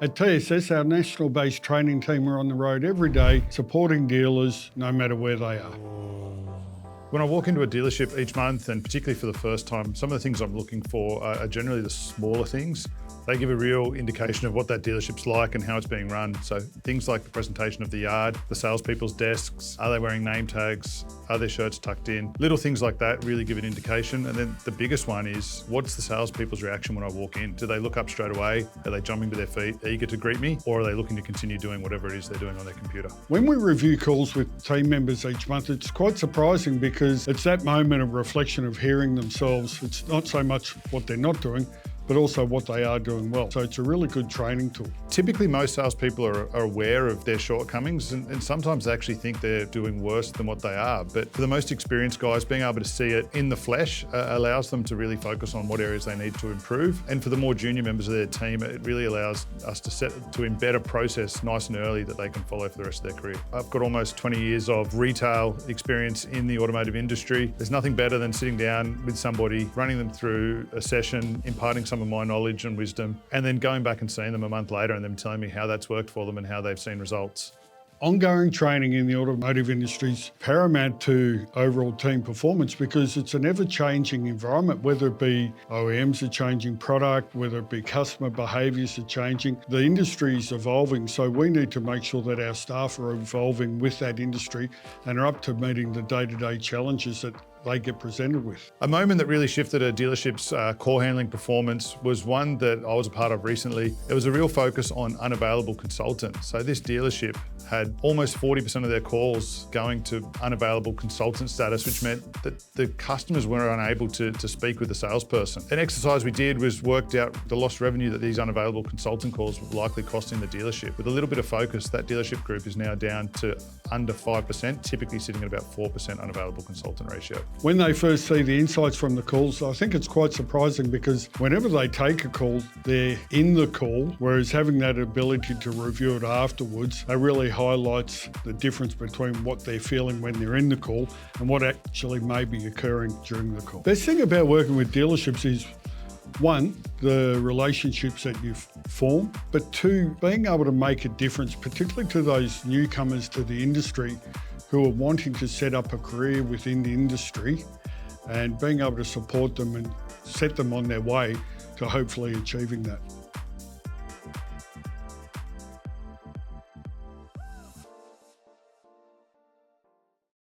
At TSS, our national-based training team are on the road every day, supporting dealers no matter where they are. When I walk into a dealership each month, and particularly for the first time, some of the things I'm looking for are generally the smaller things. They give a real indication of what that dealership's like and how it's being run. So things like the presentation of the yard, the salespeople's desks, are they wearing name tags, are their shirts tucked in? Little things like that really give an indication. And then the biggest one is, what's the salespeople's reaction when I walk in? Do they look up straight away? Are they jumping to their feet, eager to greet me? Or are they looking to continue doing whatever it is they're doing on their computer? When we review calls with team members each month, it's quite surprising because it's that moment of reflection of hearing themselves. It's not so much what they're not doing, but also what they are doing well. So it's a really good training tool. Typically, most salespeople are aware of their shortcomings and sometimes they actually think they're doing worse than what they are. But for the most experienced guys, being able to see it in the flesh allows them to really focus on what areas they need to improve. And for the more junior members of their team, it really allows us to embed a process nice and early that they can follow for the rest of their career. I've got almost 20 years of retail experience in the automotive industry. There's nothing better than sitting down with somebody, running them through a session, imparting some of my knowledge and wisdom, and then going back and seeing them a month later and them telling me how that's worked for them and how they've seen results. Ongoing training in the automotive industry is paramount to overall team performance because it's an ever-changing environment, whether it be OEMs are changing product, whether it be customer behaviours are changing. The industry is evolving, so we need to make sure that our staff are evolving with that industry and are up to meeting the day-to-day challenges that they get presented with. A moment that really shifted a dealership's call handling performance was one that I was a part of recently. It was a real focus on unavailable consultants. So this dealership had almost 40% of their calls going to unavailable consultant status, which meant that the customers were unable to speak with the salesperson. An exercise we did was worked out the lost revenue that these unavailable consultant calls were likely costing the dealership. With a little bit of focus, that dealership group is now down to under 5%, typically sitting at about 4% unavailable consultant ratio. When they first see the insights from the calls, I think it's quite surprising because whenever they take a call, they're in the call, whereas having that ability to review it afterwards, it really highlights the difference between what they're feeling when they're in the call and what actually may be occurring during the call. Best thing about working with dealerships is, one, the relationships that you form, but two, being able to make a difference, particularly to those newcomers to the industry who are wanting to set up a career within the industry and being able to support them and set them on their way to hopefully achieving that.